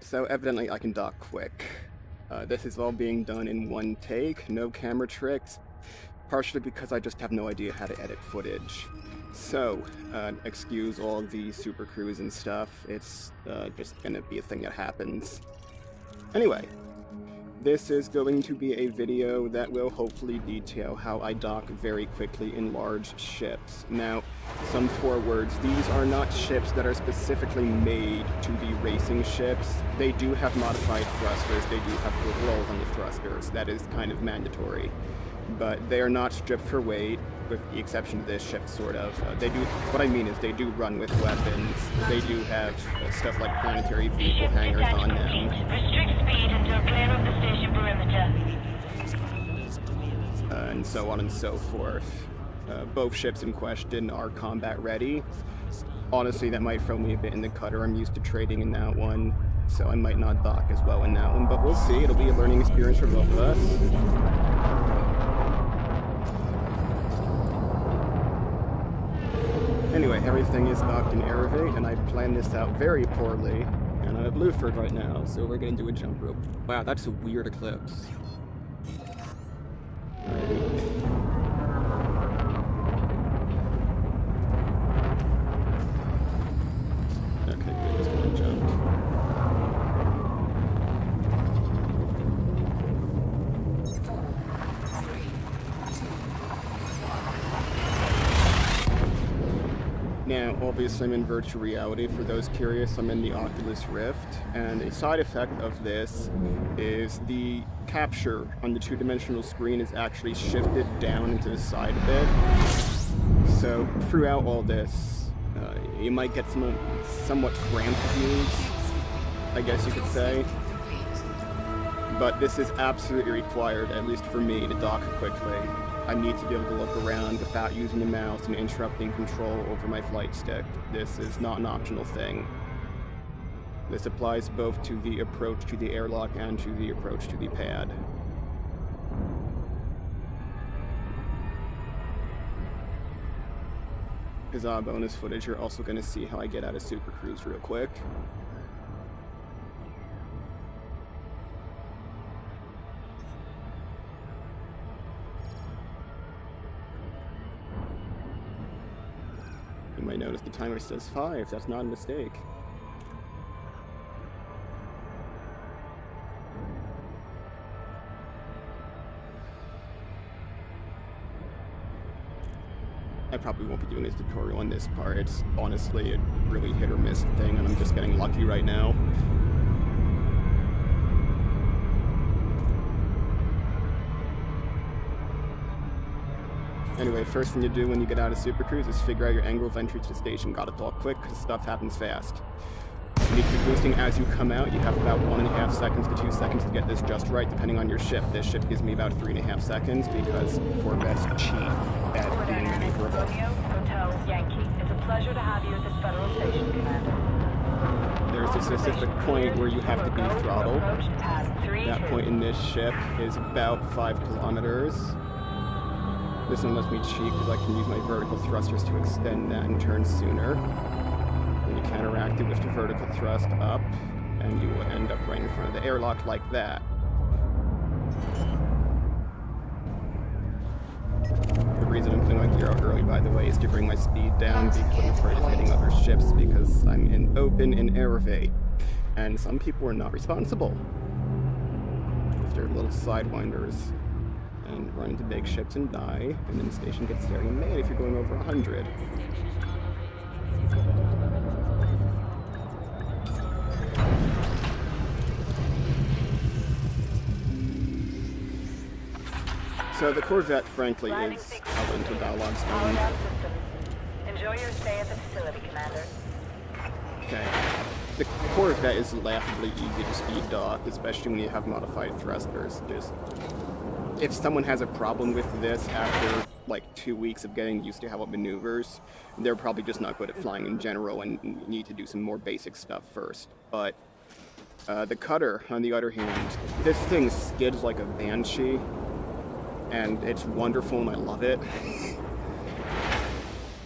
So evidently I can dock quick. This is all being done in one take, no camera tricks, partially because I just have no idea how to edit footage. So, excuse all the super crews and stuff, it's just gonna be a thing that happens. Anyway, this is going to be a video that will hopefully detail how I dock very quickly in large ships. Now, some forewords, these are not ships that are specifically made to be racing ships. They do have modified thrusters, they do have rolls on the thrusters, that is kind of mandatory. But they are not stripped for weight, with the exception of this ship, sort of. They do, what I mean is they do run with weapons. They do have stuff like planetary vehicle hangars on them. Restrict speed until clear of the station perimeter. And so on and so forth. Both ships in question are combat ready. Honestly, that might throw me a bit in the cutter. I'm used to trading in that one, so I might not dock as well in that one, but we'll see. It'll be a learning experience for both of us. Anyway, everything is docked in Elevate, and I planned this out very poorly, and I'm at Blueford right now, so we're gonna do a jump rope. Wow, that's a weird eclipse. Okay, good, just gonna jump. Now, obviously I'm in virtual reality. For those curious, I'm in the Oculus Rift, and a side effect of this is the capture on the two-dimensional screen is actually shifted down into the side a bit. So throughout all this, you might get some somewhat cramped views, I guess you could say. But this is absolutely required, at least for me, to dock quickly. I need to be able to look around without using the mouse and interrupting control over my flight stick. This is not an optional thing. This applies both to the approach to the airlock and to the approach to the pad. Huzzah, bonus footage, you're also going to see how I get out of Super Cruise real quick. You might notice the timer says 5, that's not a mistake. I probably won't be doing this tutorial on this part, it's honestly a really hit or miss thing and I'm just getting lucky right now. Anyway, first thing you do when you get out of Super Cruise is figure out your angle of entry to the station. Gotta talk quick, because stuff happens fast. You need to be boosting as you come out. You have about 1.5 seconds to 2 seconds to get this just right, depending on your ship. This ship gives me about 3.5 seconds, because Corvettes cheat at being maneuverable. Hotel Yankee. It's a pleasure to have you at this federal station, Commander. There's a specific point where you have to be throttled. That point in this ship is about 5 kilometers. This one lets me cheat because I can use my vertical thrusters to extend that and turn sooner. Then you counteract it with the vertical thrust up, and you will end up right in front of the airlock like that. The reason I'm putting my gear out early, by the way, is to bring my speed down because I'm afraid of hitting other ships because I'm in open and elevate. And some people are not responsible if they're little sidewinders and run into big ships and die, and then the station gets very mad if you're going over 100. So the Corvette, frankly, is out into dialogue stone. Enjoy your stay at the facility, Commander. Okay. The Corvette is laughably easy to speed dock, especially when you have modified thrusters. Just if someone has a problem with this after like 2 weeks of getting used to how it maneuvers, they're probably just not good at flying in general and need to do some more basic stuff first. But the cutter, on the other hand, this thing skids like a banshee, and it's wonderful and I love it.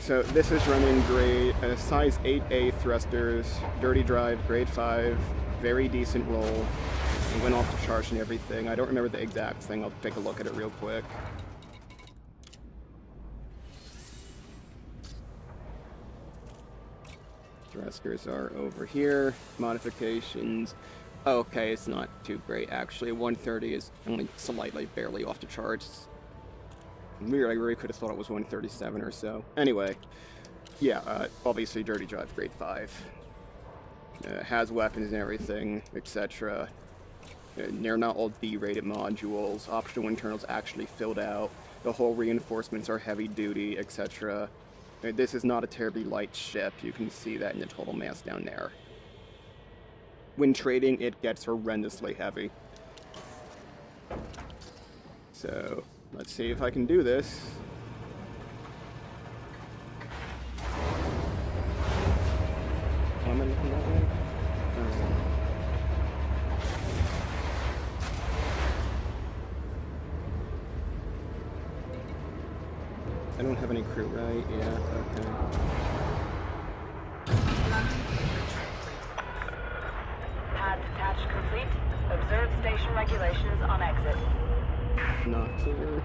So this is running grade size 8A thrusters, dirty drive, grade 5, very decent roll. It went off the charge and everything. I don't remember the exact thing. I'll take a look at it real quick. Thrusters are over here. Modifications. Okay, it's not too great actually. 130 is only slightly, barely off the charts. I really could have thought it was 137 or so. Anyway, yeah, obviously Dirty Drive Grade 5. Has weapons and everything, etc. They're not all D-rated modules. Optional internals actually filled out. The whole reinforcements are heavy duty, etc. This is not a terribly light ship. You can see that in the total mass down there. When trading, it gets horrendously heavy. So, let's see if I can do this. Am I looking that way? I don't have any crew, right? Yeah, okay. Pad detached complete. Observe station regulations on exit. Not clear.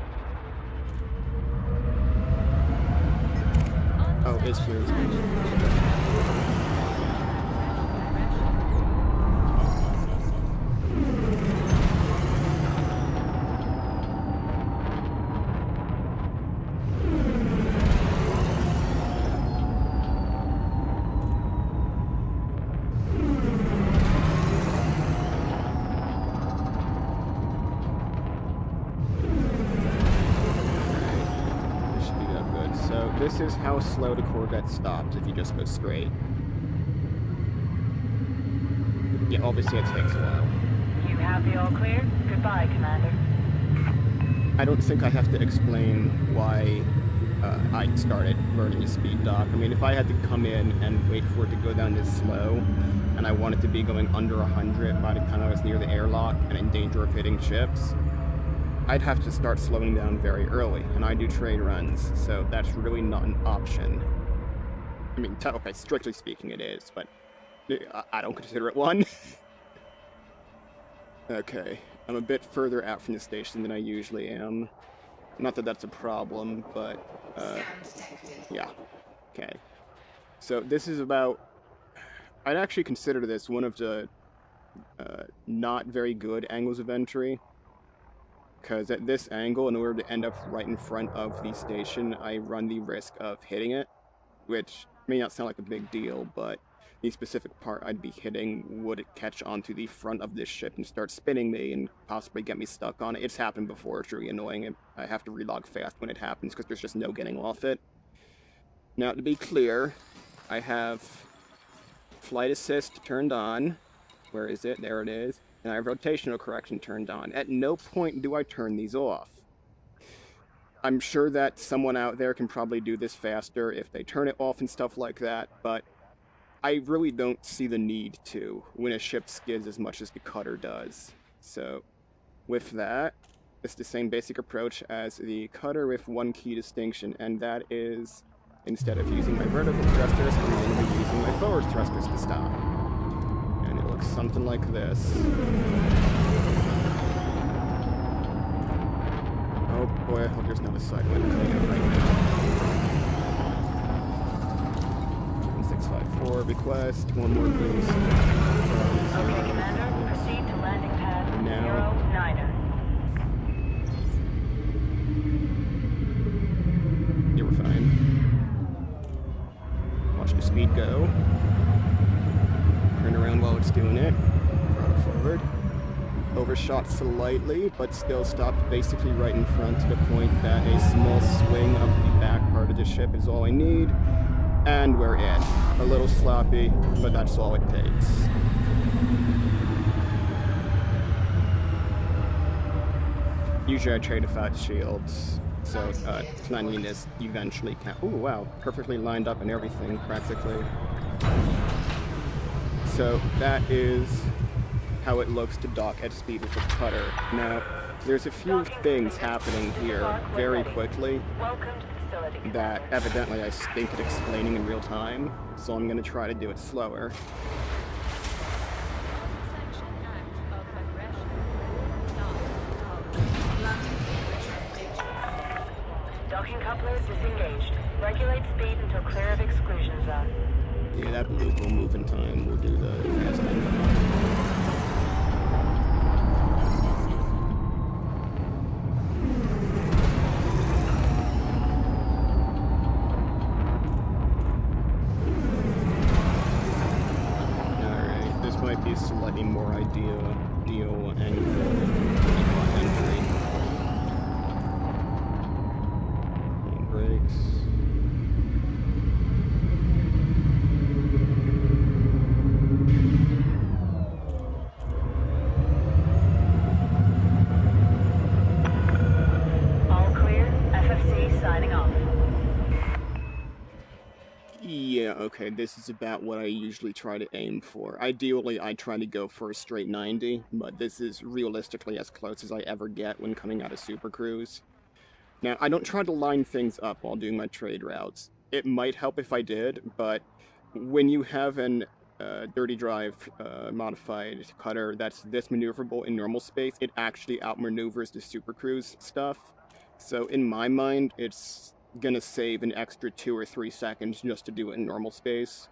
Oh, it's clear. It's clear. This is how slow the Corvette stops if you just go straight. Yeah, obviously it takes a while. You have the all clear. Goodbye, Commander. I don't think I have to explain why I started learning the speed dock. I mean, if I had to come in and wait for it to go down this slow, and I wanted to be going under 100 by the time I was near the airlock and in danger of hitting ships, I'd have to start slowing down very early, and I do trade runs, so that's really not an option. I mean, okay, strictly speaking it is, but I don't consider it one. Okay, I'm a bit further out from the station than I usually am. Not that that's a problem, but, yeah. Okay. So this is about... I'd actually consider this one of the not very good angles of entry. Because at this angle, in order to end up right in front of the station, I run the risk of hitting it, which may not sound like a big deal, but the specific part I'd be hitting would catch onto the front of this ship and start spinning me and possibly get me stuck on it. It's happened before, it's really annoying. I have to relog fast when it happens because there's just no getting off it. Now, to be clear, I have flight assist turned on. Where is it? There it is. And I have rotational correction turned on. At no point do I turn these off. I'm sure that someone out there can probably do this faster if they turn it off and stuff like that, but I really don't see the need to when a ship skids as much as the cutter does. So, with that, it's the same basic approach as the cutter with one key distinction, and that is, instead of using my vertical thrusters, I'm going to be using my forward thrusters to stop. And it looks something like this. Oh boy, I hope there's not a side wind coming out right now. 654 request, one more boost. Okay, Commander, proceed to landing pad Now. 09er. Yeah, we're fine. Watch the speed go. Turn around while it's doing it. Throttle forward. Overshot slightly, but still stopped basically right in front to the point that a small swing of the back part of the ship is all I need. And we're in. A little sloppy, but that's all it takes. Usually I trade without shields, so planning this eventually can— ooh, wow, perfectly lined up and everything, practically. So that is how it looks to dock at speed with a cutter. Now, there's a few things happening here very quickly that evidently I stink at explaining in real time, so I'm going to try to do it slower. Locking couplers disengaged. Regulate speed until clear of exclusion zone. Yeah, that loop will move in time. We'll do the fast thing. Might be slightly more ideal angle entry. Brakes. All clear. FFC signing off. Yeah, okay, this is about what I usually try to aim for. Ideally, I try to go for a straight 90, but this is realistically as close as I ever get when coming out of Super Cruise. Now, I don't try to line things up while doing my trade routes. It might help if I did, but when you have an Dirty Drive modified cutter that's this maneuverable in normal space, it actually outmaneuvers the Super Cruise stuff. So in my mind, it's gonna save an extra 2 or 3 seconds just to do it in normal space.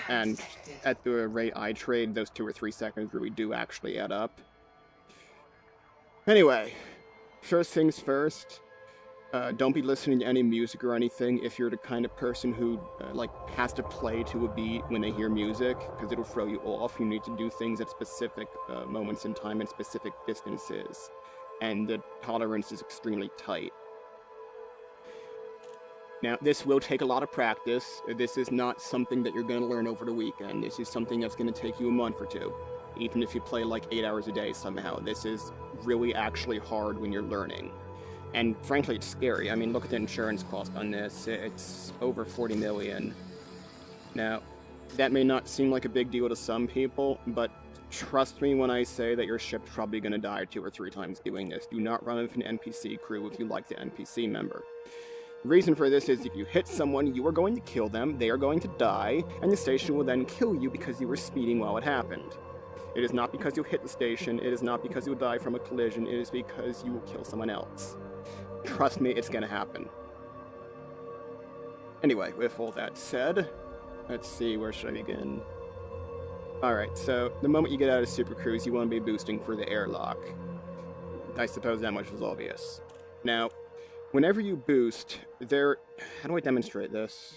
And at the rate I trade, those 2 or 3 seconds really do actually add up. Anyway, first things first, don't be listening to any music or anything if you're the kind of person who has to play to a beat when they hear music, because it'll throw you off. You need to do things at specific moments in time and specific distances, and the tolerance is extremely tight. Now, this will take a lot of practice. This is not something that you're going to learn over the weekend. This is something that's going to take you a month or two, even if you play like 8 hours a day somehow. This is really actually hard when you're learning. And frankly, it's scary. I mean, look at the insurance cost on this. It's over $40 million. Now, that may not seem like a big deal to some people, but trust me when I say that your ship's probably going to die 2 or 3 times doing this. Do not run with an NPC crew if you like the NPC member. The reason for this is if you hit someone, you are going to kill them, they are going to die, and the station will then kill you because you were speeding while it happened. It is not because you hit the station, it is not because you will die from a collision, it is because you will kill someone else. Trust me, it's gonna happen. Anyway, with all that said, let's see, where should I begin? Alright, so the moment you get out of Super Cruise, you want to be boosting for the airlock. I suppose that much was obvious. Now, whenever you boost, how do I demonstrate this?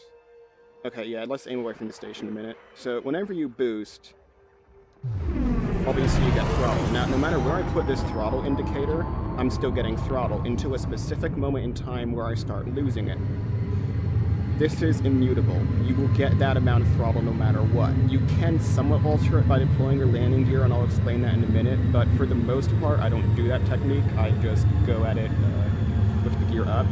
Okay, yeah, let's aim away from the station a minute. So, whenever you boost, obviously you get throttle. Now, no matter where I put this throttle indicator, I'm still getting throttle until a specific moment in time where I start losing it. This is immutable. You will get that amount of throttle no matter what. You can somewhat alter it by deploying your landing gear, and I'll explain that in a minute, but for the most part, I don't do that technique. I just go at it with the gear up.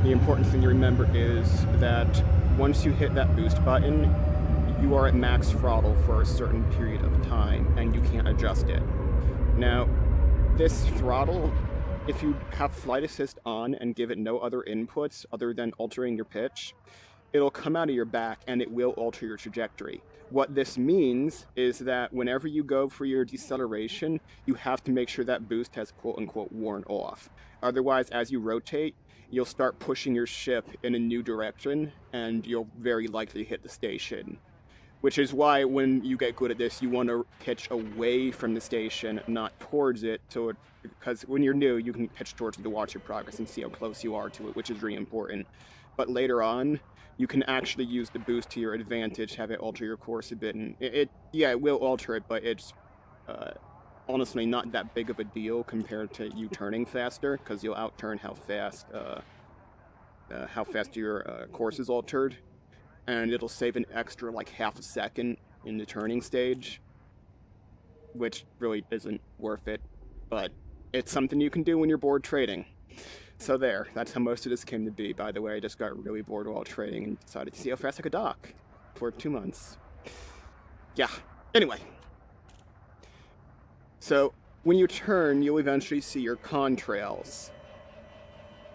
The important thing to remember is that once you hit that boost button, you are at max throttle for a certain period of time, and you can't adjust it. Now, this throttle, if you have flight assist on and give it no other inputs other than altering your pitch, it'll come out of your back and it will alter your trajectory. What this means is that whenever you go for your deceleration, you have to make sure that boost has quote-unquote worn off. Otherwise, as you rotate, you'll start pushing your ship in a new direction, and you'll very likely hit the station. Which is why when you get good at this, you want to pitch away from the station, not towards it, because when you're new, you can pitch towards it to watch your progress and see how close you are to it, which is really important. But later on, you can actually use the boost to your advantage, have it alter your course a bit, and it will alter it, but it's honestly not that big of a deal compared to you turning faster, because you'll outturn how fast your course is altered. And it'll save an extra like half a second in the turning stage, which really isn't worth it, but it's something you can do when you're bored trading. So there, that's how most of this came to be. By the way, I just got really bored while trading and decided to see how fast I could dock for 2 months. Yeah, anyway. So, when you turn, you'll eventually see your contrails.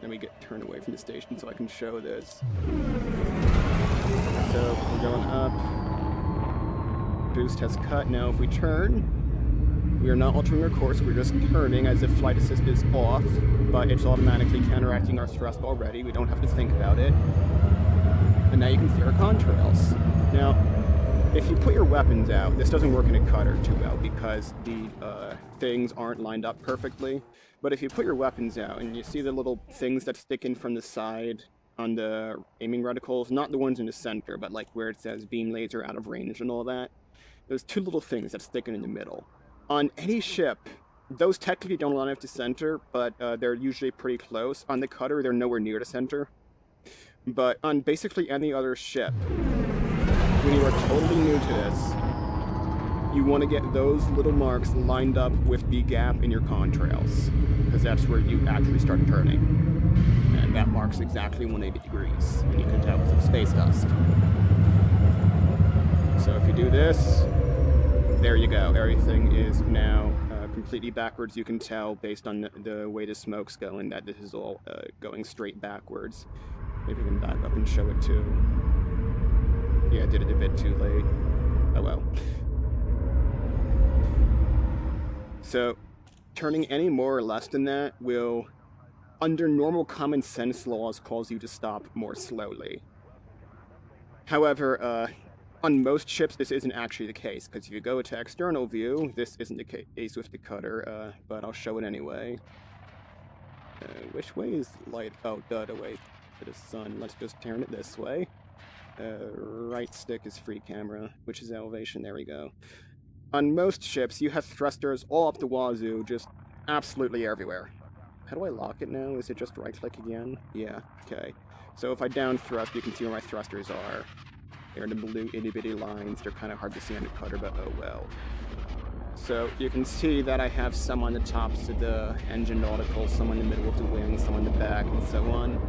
Let me get turned away from the station so I can show this. So, we're going up. Boost has cut. Now, if we turn, We are not altering our course, we're just turning as if flight assist is off, but it's automatically counteracting our thrust already. We don't have to think about it. And now you can see our contrails. Now, if you put your weapons out, this doesn't work in a cutter too well because the things aren't lined up perfectly. But if you put your weapons out and you see the little things that stick in from the side on the aiming reticles, not the ones in the center, but like where it says beam laser out of range and all that, there's two little things that stick in the middle. On any ship, those technically don't line up to center, but they're usually pretty close. On the cutter, they're nowhere near the center. But on basically any other ship, when you are totally new to this, you want to get those little marks lined up with the gap in your contrails, because that's where you actually start turning. And that marks exactly 180 degrees, and you can tell it's space dust. So if you do this, there you go. Everything is now completely backwards. You can tell based on the way the smoke's going that this is all going straight backwards. Maybe we can back up and show it too. Yeah, I did it a bit too late. Oh well. So, turning any more or less than that will, under normal common sense laws, cause you to stop more slowly. However, on most ships, this isn't actually the case, because if you go to external view, this isn't the case with the cutter, but I'll show it anyway. Which way is light? Oh, duh, away to the sun. Let's just turn it this way. Right stick is free camera, which is elevation. There we go. On most ships, you have thrusters all up the wazoo, just absolutely everywhere. How do I lock it now? Is it just right-click again? Yeah, okay. So if I down thrust, you can see where my thrusters are. They're the blue itty-bitty lines. They're kind of hard to see on the cutter, but oh well. So you can see that I have some on the tops of the engine nautical, some in the middle of the wing, some on the back, and so on.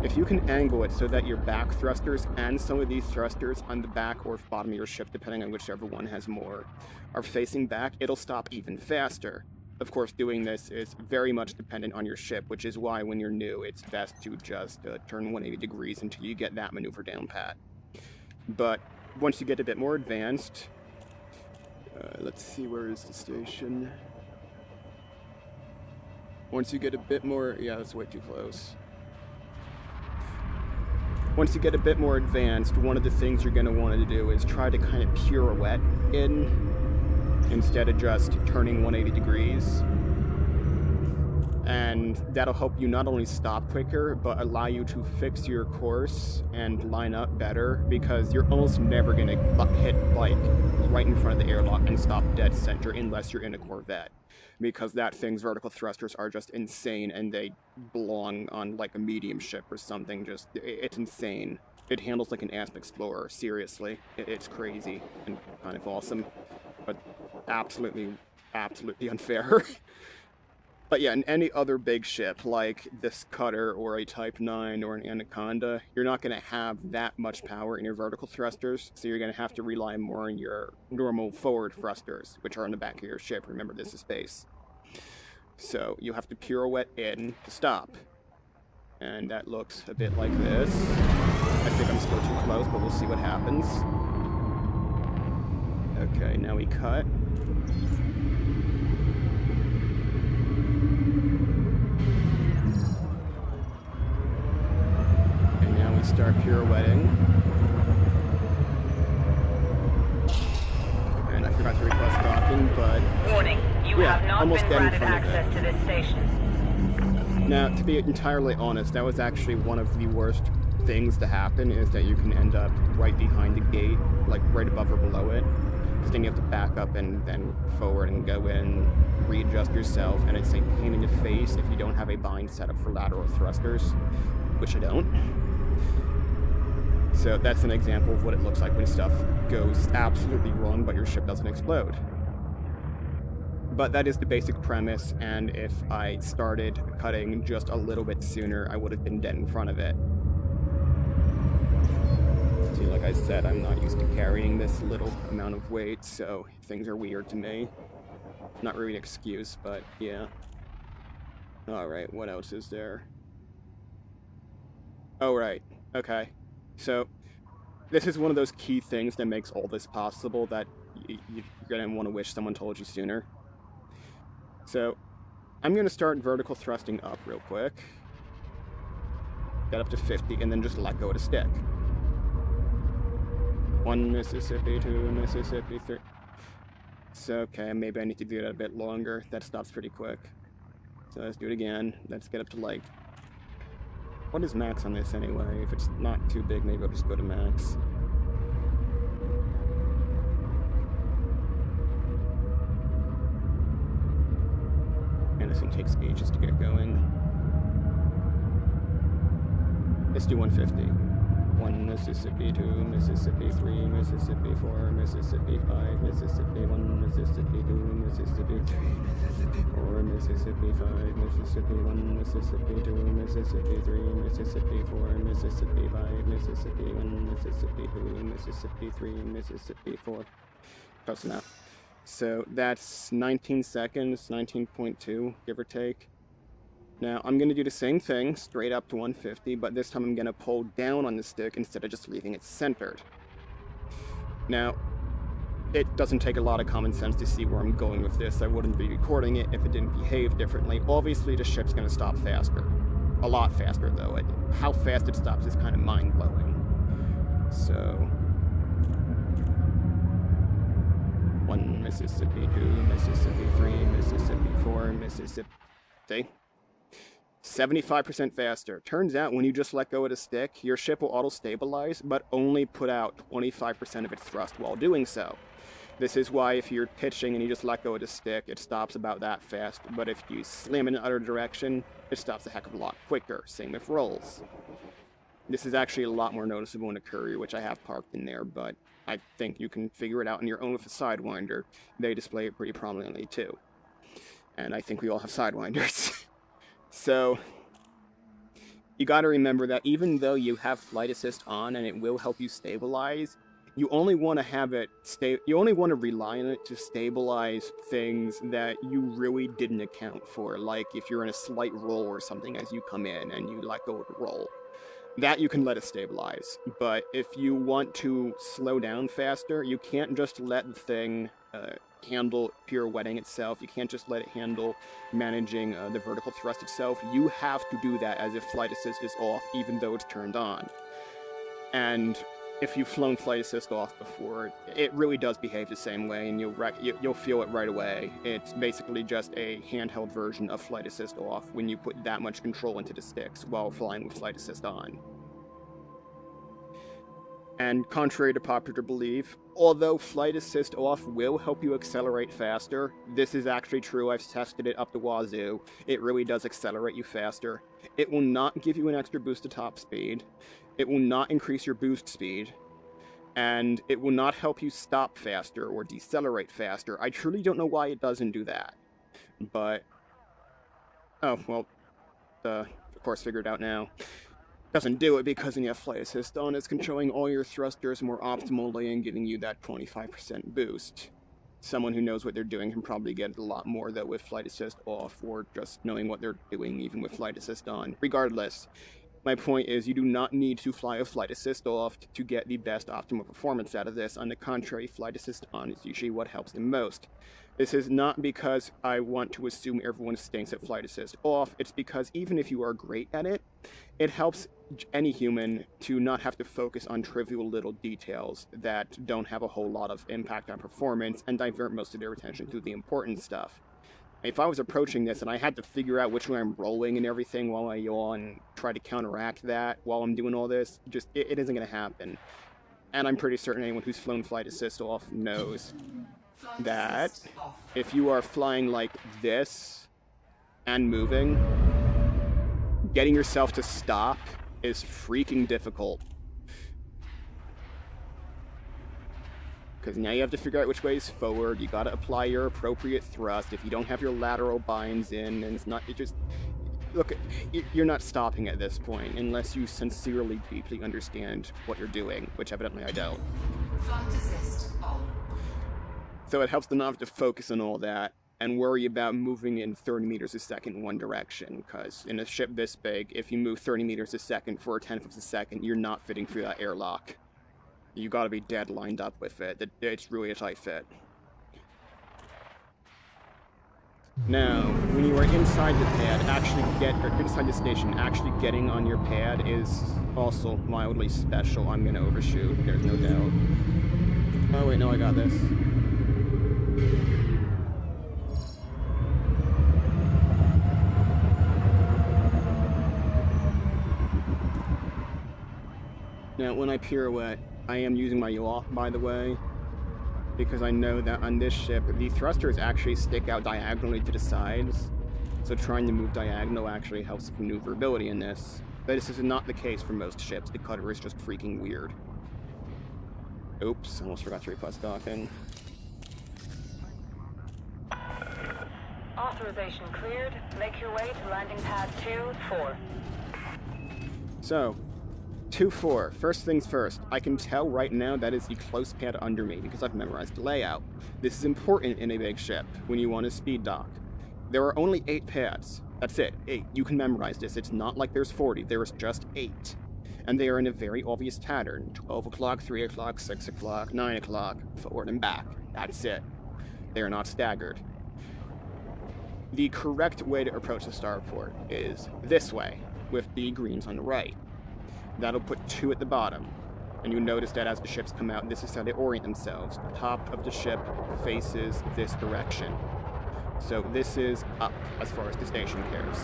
If you can angle it so that your back thrusters and some of these thrusters on the back or bottom of your ship, depending on whichever one has more, are facing back, it'll stop even faster. Of course, doing this is very much dependent on your ship, which is why when you're new, it's best to just turn 180 degrees until you get that maneuver down pat. But once you get a bit more advanced, let's see, where is the station? Once you get a bit more, yeah, that's way too close. Once you get a bit more advanced, one of the things you're going to want to do is try to kind of pirouette in instead of just turning 180 degrees. And that'll help you not only stop quicker, but allow you to fix your course and line up better, because you're almost never going to hit, like, right in front of the airlock and stop dead center unless you're in a Corvette. Because that thing's vertical thrusters are just insane, and they belong on, like, a medium ship or something. Just, it's insane. It handles like an Asp Explorer, seriously. It's crazy and kind of awesome, but absolutely unfair. But yeah, in any other big ship, like this cutter or a Type 9 or an Anaconda, you're not going to have that much power in your vertical thrusters, so you're going to have to rely more on your normal forward thrusters, which are on the back of your ship. Remember, this is space. So you have to pirouette in to stop. And that looks a bit like this. I think I'm still too close, but we'll see what happens. Okay, now we cut. Start pirouetting. And I forgot to request docking, but... Warning, you have not been granted access to this station. Now, to be entirely honest, that was actually one of the worst things to happen, is that you can end up right behind the gate, like right above or below it. Because then you have to back up and then forward and go in, readjust yourself, and it's a pain in the face if you don't have a bind set up for lateral thrusters, which I don't. So that's an example of what it looks like when stuff goes absolutely wrong, but your ship doesn't explode. But that is the basic premise, and if I started cutting just a little bit sooner, I would have been dead in front of it. See, like I said, I'm not used to carrying this little amount of weight, so things are weird to me. Not really an excuse, but yeah. Alright, what else is there? Oh, right. Okay. So, this is one of those key things that makes all this possible that you're going to want to wish someone told you sooner. So, I'm going to start vertical thrusting up real quick. Get up to 50, and then just let go of the stick. 1 Mississippi, 2 Mississippi, 3... So, okay, maybe I need to do that a bit longer. That stops pretty quick. So let's do it again. Let's get up to, like... What is max on this anyway? If it's not too big, maybe I'll just go to max. And this thing takes ages to get going. Let's do 150. 1 Mississippi, 2 Mississippi, 3 Mississippi, 4 Mississippi, 5 Mississippi, 1 Mississippi, 2 Mississippi, 3 Mississippi, 4 Mississippi, 5 Mississippi, 1 Mississippi, 2 Mississippi, 3 Mississippi, 4 Mississippi, 5 Mississippi, 1 Mississippi, 2 Mississippi, 3 Mississippi, 4. Close enough. So that's 19 seconds, 19.2, give or take. Now, I'm going to do the same thing, straight up to 150, but this time I'm going to pull down on the stick instead of just leaving it centered. Now, it doesn't take a lot of common sense to see where I'm going with this. I wouldn't be recording it if it didn't behave differently. Obviously, the ship's going to stop faster. A lot faster, though. How fast it stops is kind of mind-blowing. So... 1 Mississippi, 2 Mississippi, 3 Mississippi, 4 Mississippi... See? 75% faster. Turns out when you just let go of the stick, your ship will auto-stabilize, but only put out 25% of its thrust while doing so. This is why if you're pitching and you just let go of the stick, it stops about that fast, but if you slam in another direction, it stops a heck of a lot quicker. Same with rolls. This is actually a lot more noticeable in a Courier, which I have parked in there, but I think you can figure it out on your own with a Sidewinder. They display it pretty prominently too. And I think we all have Sidewinders. So, you gotta remember that even though you have Flight Assist on and it will help you stabilize, you only want to have it you only want to rely on it to stabilize things that you really didn't account for, like if you're in a slight roll or something as you come in and you let go of the roll. That you can let it stabilize, but if you want to slow down faster, you can't just let the thing handle pirouetting itself. You can't just let it handle managing the vertical thrust itself. You have to do that as if Flight Assist is off, even though it's turned on. And if you've flown Flight Assist off before, it really does behave the same way, and you'll feel it right away. It's basically just a handheld version of Flight Assist off when you put that much control into the sticks while flying with Flight Assist on. And contrary to popular belief, although Flight Assist off will help you accelerate faster, this is actually true. I've tested it up the wazoo. It really does accelerate you faster. It will not give you an extra boost to top speed. It will not increase your boost speed. And it will not help you stop faster or decelerate faster. I truly don't know why it doesn't do that. But... oh, well, of course figured out now. Doesn't do it because when you have Flight Assist on, it's controlling all your thrusters more optimally and giving you that 25% boost. Someone who knows what they're doing can probably get a lot more, though, with Flight Assist off, or just knowing what they're doing, even with Flight Assist on. Regardless, my point is you do not need to fly with Flight Assist off to get the best optimal performance out of this. On the contrary, Flight Assist on is usually what helps the most. This is not because I want to assume everyone stinks at Flight Assist off. It's because even if you are great at it, it helps any human to not have to focus on trivial little details that don't have a whole lot of impact on performance and divert most of their attention to the important stuff. If I was approaching this and I had to figure out which way I'm rolling and everything while I yaw and try to counteract that while I'm doing all this, just it isn't going to happen. And I'm pretty certain anyone who's flown Flight Assist off knows that if you are flying like this and moving, getting yourself to stop is freaking difficult. Because now you have to figure out which way is forward, you gotta apply your appropriate thrust. If you don't have your lateral binds in, and it's not, look, you're not stopping at this point unless you sincerely, deeply understand what you're doing, which evidently I don't. Flight assist on. So it helps to not have to focus on all that and worry about moving in 30 meters a second in one direction, because in a ship this big, if you move 30 meters a second for a tenth of a second, you're not fitting through that airlock. You gotta be dead lined up with it. It's really a tight fit. Now, when you are inside the pad, or inside the station, actually getting on your pad is also mildly special. I'm gonna overshoot, there's no doubt. Oh wait, no, I got this. Now, when I pirouette, I am using my yaw, by the way, because I know that on this ship, the thrusters actually stick out diagonally to the sides, so trying to move diagonal actually helps with maneuverability in this. But this is not the case for most ships. The cutter is just freaking weird. Oops, almost forgot to request docking. Authorization cleared. Make your way to landing pad 2-4. So, 2-4. First things first, I can tell right now that is the close pad under me because I've memorized the layout. This is important in a big ship when you want to speed dock. There are only 8 pads. That's it, 8. You can memorize this. It's not like there's 40. There is just 8. And they are in a very obvious pattern. 12 o'clock, 3 o'clock, 6 o'clock, 9 o'clock, forward and back. That's it. They are not staggered. The correct way to approach the starport is this way, with the greens on the right. That'll put 2 at the bottom. And you notice that as the ships come out, this is how they orient themselves. The top of the ship faces this direction. So this is up as far as the station cares.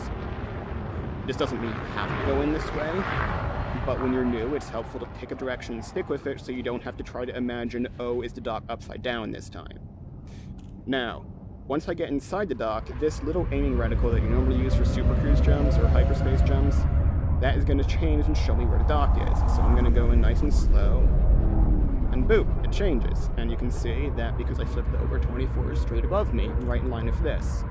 This doesn't mean you have to go in this way, but when you're new, it's helpful to pick a direction and stick with it so you don't have to try to imagine, oh, is the dock upside down this time? Now, once I get inside the dock, this little aiming reticle that you normally use for supercruise jumps or hyperspace jumps, that is going to change and show me where the dock is. So I'm going to go in nice and slow, and boop, it changes. And you can see that because I flipped over, 24 is straight above me, right in line with this.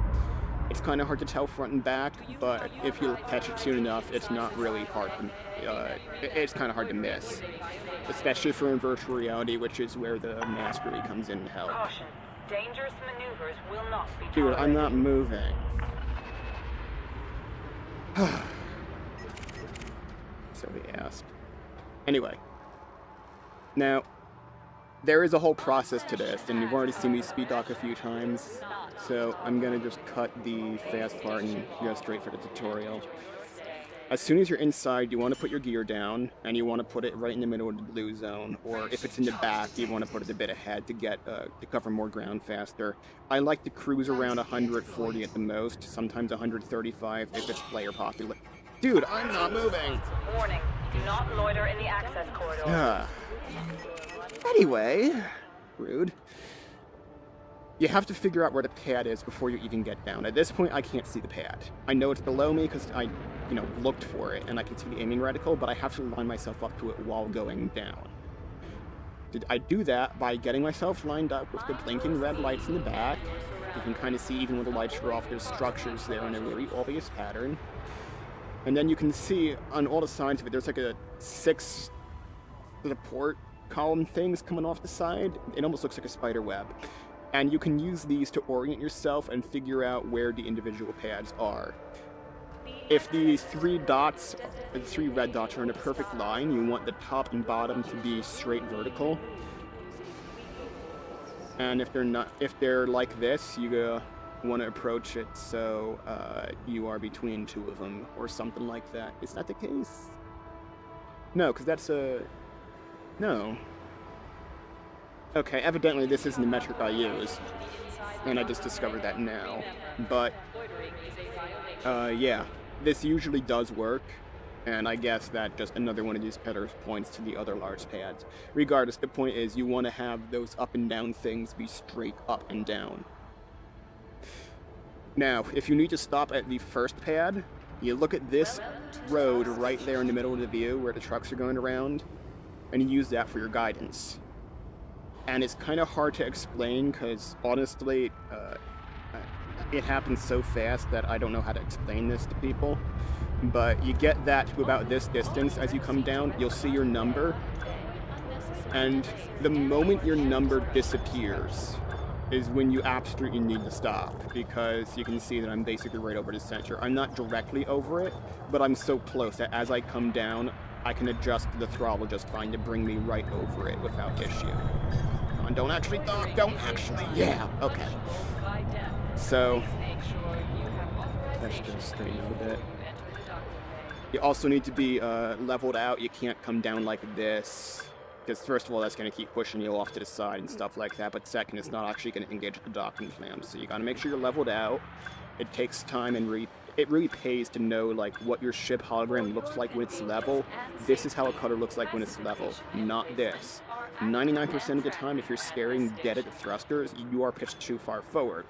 It's kind of hard to tell front and back, but if you catch it soon enough, it's not really hard to, it's kind of hard to miss. Especially for in virtual reality, which is where the mastery comes in to help. Caution. Dangerous maneuvers will not be tolerated. Dude, I'm not moving. So he asked. Anyway. Now, there is a whole process to this, and you've already seen me speed dock a few times, so I'm gonna just cut the fast part and go straight for the tutorial. As soon as you're inside, you want to put your gear down, and you want to put it right in the middle of the blue zone, or if it's in the back, you want to put it a bit ahead to get to cover more ground faster. I like to cruise around 140 at the most, sometimes 135 if it's player popular. Dude, I'm not moving! Warning, do not loiter in the access corridor. Anyway, rude. You have to figure out where the pad is before you even get down. At this point, I can't see the pad. I know it's below me because I, looked for it and I can see the aiming reticle, but I have to line myself up to it while going down. I do that by getting myself lined up with the blinking red lights in the back. You can kind of see even when the lights are off, there's structures there in a very obvious pattern. And then you can see on all the sides of it, there's like a 6 support column things coming off the side. It almost looks like a spider web. And you can use these to orient yourself and figure out where the individual pads are. If the 3 red dots are in a perfect line, you want the top and bottom to be straight vertical. And if they're like this, you want to approach it so you are between 2 of them or something like that. Is that the case? No, because that's no. Okay, evidently this isn't the metric I use, and I just discovered that now. But, yeah, this usually does work, and I guess that just another one of these peddlers points to the other large pads. Regardless, the point is you want to have those up and down things be straight up and down. Now, if you need to stop at the first pad, you look at this road right there in the middle of the view where the trucks are going around, and you use that for your guidance. And it's kind of hard to explain because, honestly, it happens so fast that I don't know how to explain this to people. But you get that to about this distance. As you come down, you'll see your number. And the moment your number disappears is when you absolutely need to stop, because you can see that I'm basically right over the center. I'm not directly over it, but I'm so close that as I come down, I can adjust the throttle just fine to bring me right over it without issue. Come on, don't actually dock, don't actually, yeah, okay. So, Let's just straighten out a bit. You also need to be leveled out. You can't come down like this. Because first of all, that's going to keep pushing you off to the side and stuff like that. But second, it's not actually going to engage with the docking clamp. So you got to make sure you're leveled out. It takes time and it really pays to know like what your ship hologram looks like when it's level. This is how a cutter looks like when it's level, not this. 99% of the time, if you're staring dead at the thrusters, you are pitched too far forward.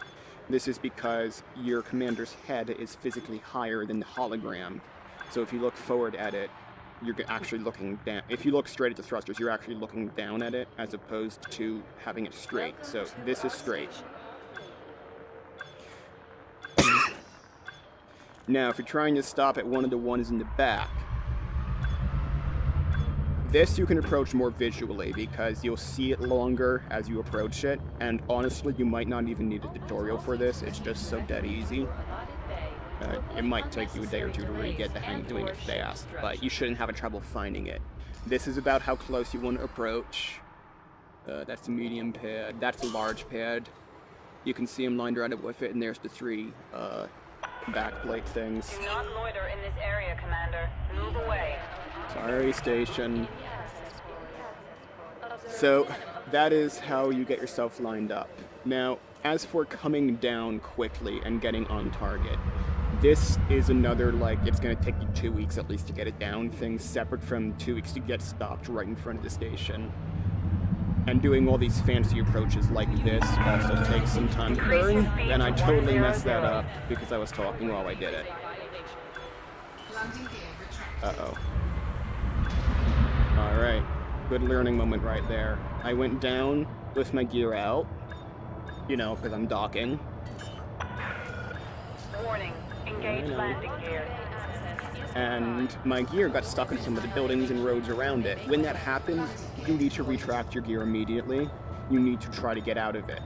This is because your commander's head is physically higher than the hologram. So if you look forward at it, you're actually looking down. If you look straight at the thrusters, you're actually looking down at it as opposed to having it straight. So this is straight. Now, if you're trying to stop at one of the ones in the back, this you can approach more visually because you'll see it longer as you approach it, and honestly, you might not even need a tutorial for this. It's just so dead easy. It might take you a day or two to really get the hang of doing it fast, but you shouldn't have trouble finding it. This is about how close you want to approach. That's a medium pad. That's a large pad. You can see them lined around with it, and there's the three backplate things. Do not loiter in this area, Commander. Move away. Sorry, station. So, that is how you get yourself lined up. Now, as for coming down quickly and getting on target, this is another, like, it's going to take you 2 weeks at least to get it down, thing separate from 2 weeks to get stopped right in front of the station. And doing all these fancy approaches like this also takes some time to learn, and I totally messed that up because I was talking while I did it. Uh-oh. Alright, good learning moment right there. I went down with my gear out, you know, because I'm docking. Warning, engage landing gear. And my gear got stuck in some of the buildings and roads around it. When that happens, you need to retract your gear immediately. You need to try to get out of it.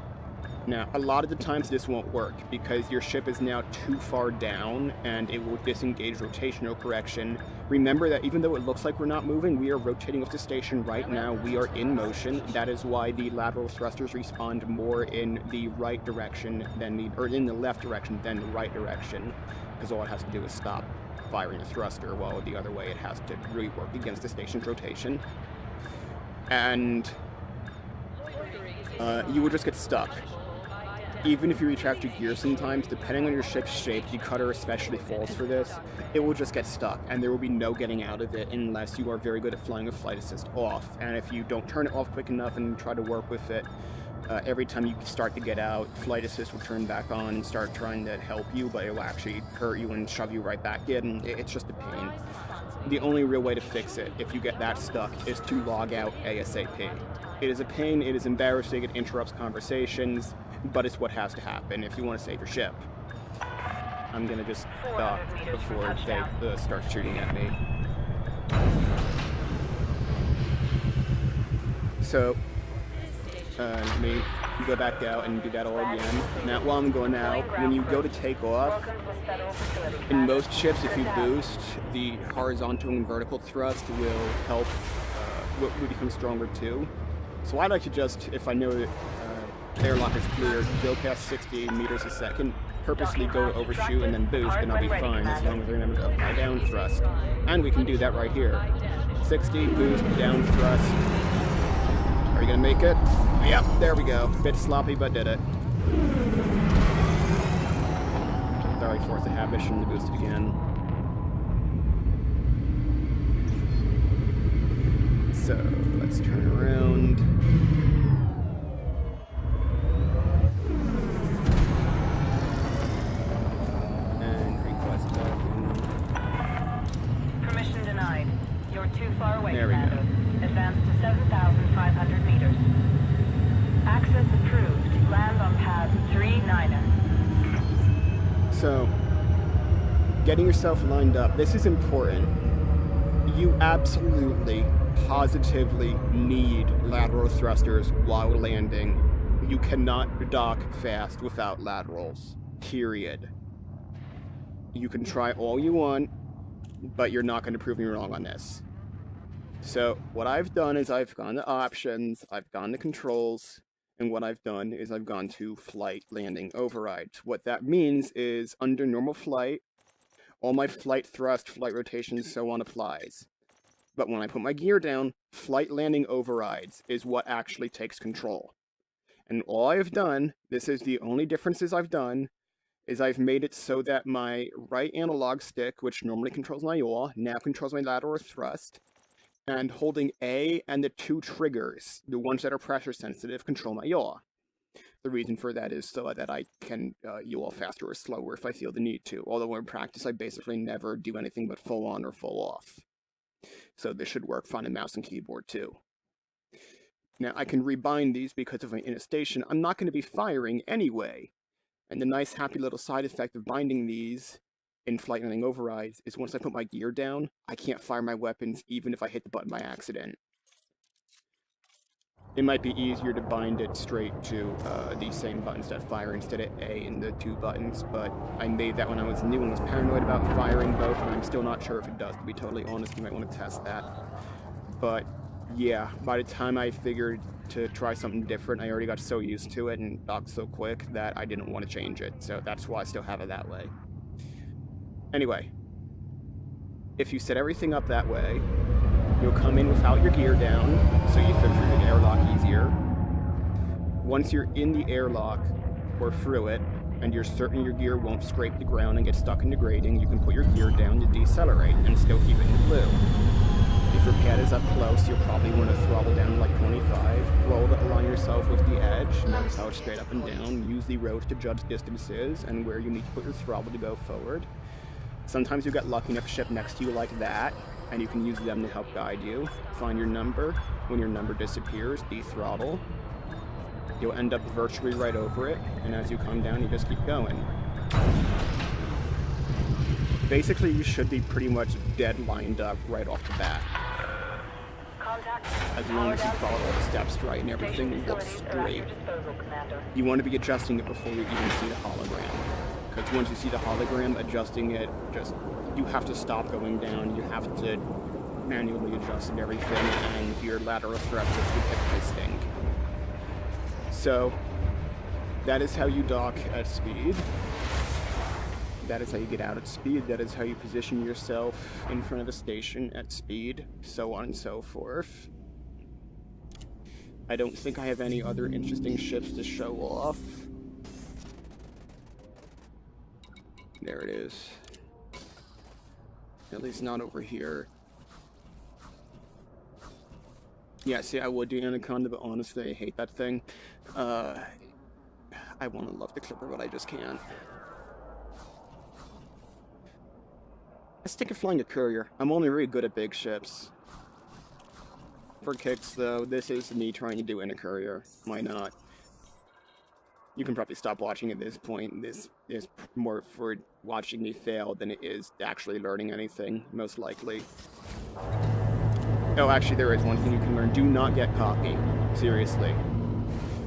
Now, a lot of the times this won't work because your ship is now too far down and it will disengage rotational correction. Remember that even though it looks like we're not moving, we are rotating off the station right now. We are in motion. That is why the lateral thrusters respond more in the right direction than or in the left direction than the right direction, because all it has to do is stop firing a thruster, while the other way it has to really work against the station's rotation. And you will just get stuck. Even if you retract your gear sometimes, depending on your ship's shape, the cutter especially falls for this, it will just get stuck, and there will be no getting out of it unless you are very good at flying a flight assist off. And if you don't turn it off quick enough and try to work with it, every time you start to get out, flight assist will turn back on and start trying to help you, but it will actually hurt you and shove you right back in. It's just a pain. The only real way to fix it, if you get that stuck, is to log out ASAP. It is a pain, it is embarrassing, it interrupts conversations, but it's what has to happen if you want to save your ship. I'm gonna just dock before they start shooting at me. So, let me go back out and do that all again. Now, while I'm going out, when you go to take off, in most ships, if you boost, the horizontal and vertical thrust will help, will become stronger too. So I'd like to just, if I know that airlock is clear, go past 60 meters a second, purposely go to overshoot and then boost, and I'll be fine as long as I remember to apply down thrust. And we can do that right here. 60, boost, down thrust. Are you gonna make it? Yep, there we go. Bit sloppy, but did it. Sorry, force a habit, shouldn't have boosted again. So, let's turn around. And request docking. Permission denied. You're too far away, There we Commander. go. Advance to 7,500 meters. Access approved. Land on pad 39er. So, getting yourself lined up, this is important. You absolutely, positively need lateral thrusters while landing. You cannot dock fast without laterals. Period. You can try all you want, but you're not going to prove me wrong on this. So, what I've done is I've gone to options, I've gone to controls, And what I've done is I've gone to flight landing override. What that means is under normal flight, all my flight thrust, flight rotation, so on applies. But when I put my gear down, flight landing overrides is what actually takes control. And all I've done, this is the only differences I've done, is I've made it so that my right analog stick, which normally controls my yaw, now controls my lateral thrust, and holding A and the 2 triggers, the ones that are pressure sensitive, control my yaw. The reason for that is so that I can yaw faster or slower if I feel the need to, although in practice I basically never do anything but full on or full off. So this should work fine in mouse and keyboard too. Now I can rebind these because if I'm in a station, I'm not going to be firing anyway. And the nice happy little side effect of binding these in flight landing overrides is once I put my gear down, I can't fire my weapons even if I hit the button by accident. It might be easier to bind it straight to these same buttons that fire instead of A and the 2 buttons, but I made that when I was new and was paranoid about firing both, and I'm still not sure if it does, to be totally honest. You might want to test that. But yeah, by the time I figured to try something different, I already got so used to it and docked so quick that I didn't want to change it, so that's why I still have it that way. Anyway, if you set everything up that way, you'll come in without your gear down, so you fit through the airlock easier. Once you're in the airlock, or through it, and you're certain your gear won't scrape the ground and get stuck in the grating, you can put your gear down to decelerate and still keep it in blue. If your pad is up close, you'll probably want to throttle down to like 25. Roll to align yourself with the edge. Notice how it's straight up and down. Use the roads to judge distances and where you need to put your throttle to go forward. Sometimes you get lucky enough ship next to you like that, and you can use them to help guide you. Find your number. When your number disappears, dethrottle. You'll end up virtually right over it, and as you come down, you just keep going. Basically, you should be pretty much dead lined up right off the bat. As long as you follow all the steps right and everything looks great. You want to be adjusting it before you even see the hologram. Because once you see the hologram, adjusting it, you have to stop going down, you have to manually adjust everything, and your lateral thrust is typically stink. So, that is how you dock at speed. That is how you get out at speed. That is how you position yourself in front of a station at speed, so on and so forth. I don't think I have any other interesting ships to show off. There it is. At least not over here. Yeah, see, I would do Anaconda, but honestly, I hate that thing. I want to love the Clipper, but I just can't. Let's take a flying a courier. I'm only really good at big ships. For kicks, though, this is me trying to do in a courier. Why not? You can probably stop watching at this point. This is more for watching me fail than it is actually learning anything, most likely. Oh, actually, there is one thing you can learn. Do not get cocky. Seriously.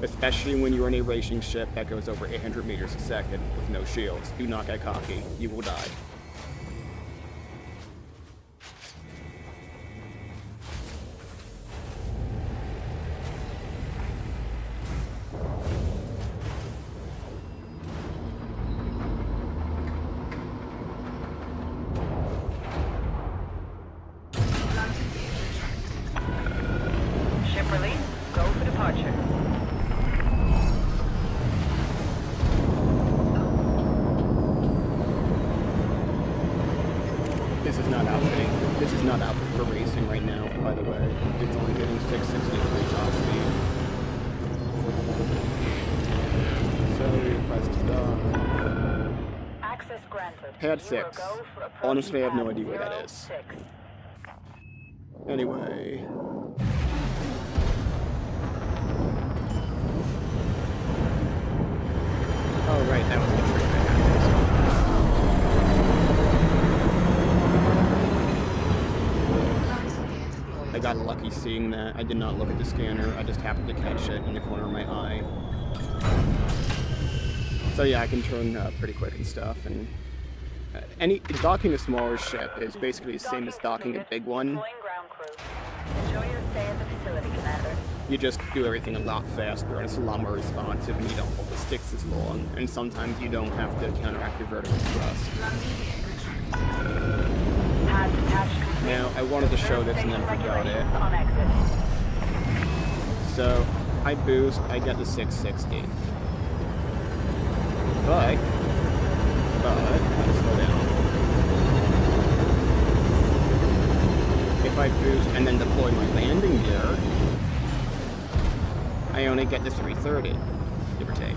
Especially when you're in a racing ship that goes over 800 meters a second with no shields. Do not get cocky. You will die. Ship release. Go for departure. This is not outfitting. This is not outfit for racing right now, by the way. It's only getting 663 top speed. So request dock. Access granted. Pad You will 6. go for approach Honestly, I have no pad idea where that is. 06. Anyway. Oh, right, that was the trick I had. I got lucky seeing that. I did not look at the scanner. I just happened to catch it in the corner of my eye. So yeah, I can turn pretty quick and stuff. And docking a smaller ship is basically the same as docking a big one. Deploying ground crew. Enjoy your stay at the facility, Commander. You just do everything a lot faster, and it's a lot more responsive, and you don't hold the sticks as long. And sometimes you don't have to counteract your vertical thrust. Pads attached complete. Now, I wanted to show this and then Station forgot it. regulations on exit. So, I boost, I get the 660. But, let's slow down. If I boost and then deploy my landing gear, I only get the 330, give or take. You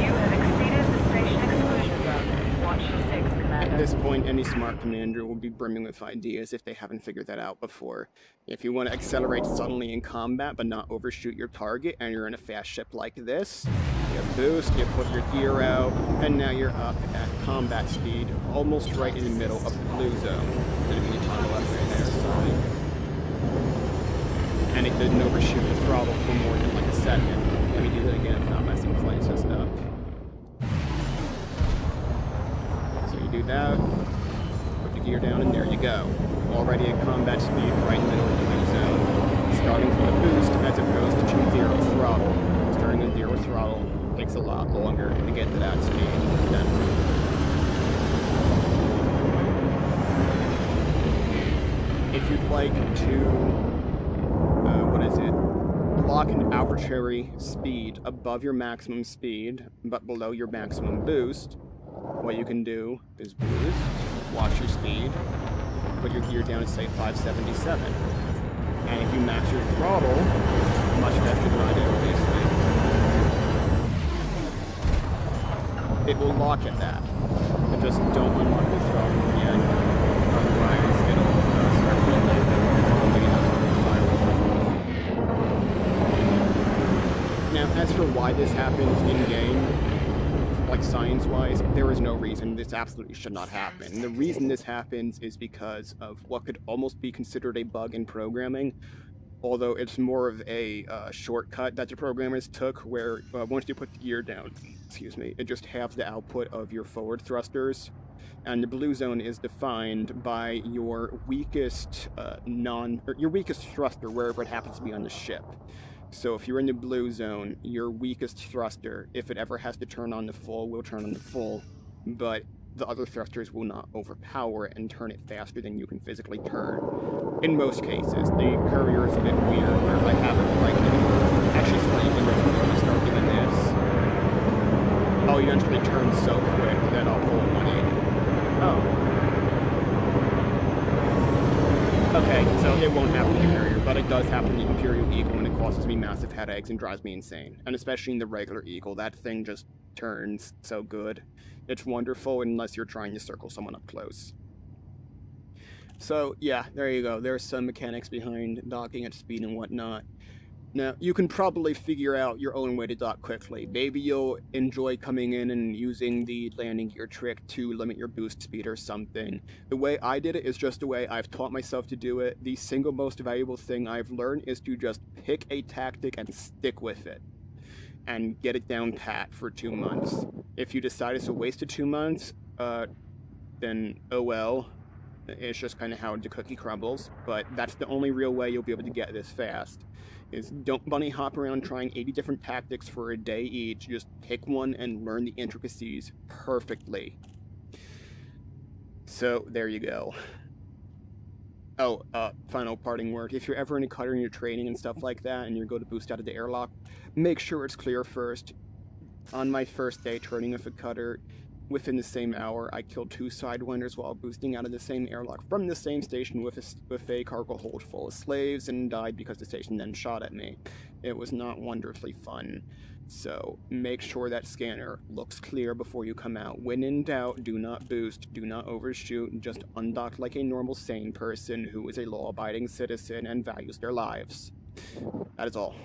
have exceeded the station exclusion zone. Watch your 6, Commander. At this point, any smart commander will be brimming with ideas if they haven't figured that out before. If you want to accelerate suddenly in combat but not overshoot your target, and you're in a fast ship like this, you boost, you put your gear out, and now you're up at combat speed, almost right in the middle of the blue zone. There's gonna be a tunnel up right there, sorry. And it didn't overshoot the throttle for more than like a second. Let me do that again without messing flight system up. So you do that, put the gear down, and there you go. Already at combat speed, right in the middle of the blue zone. Starting from a boost as opposed to zero throttle. Starting with zero throttle takes a lot longer to get to that speed than if you'd like to lock an arbitrary speed above your maximum speed, but below your maximum boost, what you can do is boost, watch your speed, put your gear down to say 577. And if you max your throttle, much faster than I do, obviously, it will lock at that. But just don't unlock the throttle again, otherwise it'll start building and now, as for why this happens in-game, like science-wise, there is no reason this absolutely should not happen. The reason this happens is because of what could almost be considered a bug in programming, although it's more of a shortcut that the programmers took, where once you put the gear down, it just halves the output of your forward thrusters, and the blue zone is defined by your weakest your weakest thruster wherever it happens to be on the ship. So if you're in the blue zone, your weakest thruster, if it ever has to turn on the full, will turn on the full, but the other thrusters will not overpower it and turn it faster than you can physically turn. In most cases, the courier is a bit weird, where if I have it like actually slightly when I start doing this, I'll eventually turn so quick that I'll pull 180. Oh. Okay, so it won't happen in the Courier, but it does happen in the Imperial Eagle, and it causes me massive headaches and drives me insane. And especially in the regular Eagle, that thing just turns so good. It's wonderful unless you're trying to circle someone up close. So, yeah, there you go. There's some mechanics behind docking at speed and whatnot. Now, you can probably figure out your own way to dock quickly. Maybe you'll enjoy coming in and using the landing gear trick to limit your boost speed or something. The way I did it is just the way I've taught myself to do it. The single most valuable thing I've learned is to just pick a tactic and stick with it. And get it down pat for 2 months. If you decide it's a waste of 2 months, then oh well. It's just kind of how the cookie crumbles. But that's the only real way you'll be able to get this fast. Is don't bunny hop around trying 80 different tactics for a day each. Just pick one and learn the intricacies perfectly. So, there you go. Oh, final parting word. If you're ever in a cutter and you're training and stuff like that, and you go to boost out of the airlock, make sure it's clear first. On my first day training with a cutter, within the same hour, I killed 2 Sidewinders while boosting out of the same airlock from the same station with a cargo hold full of slaves, and died because the station then shot at me. It was not wonderfully fun. So, make sure that scanner looks clear before you come out. When in doubt, do not boost, do not overshoot, just undock like a normal sane person who is a law-abiding citizen and values their lives. That is all.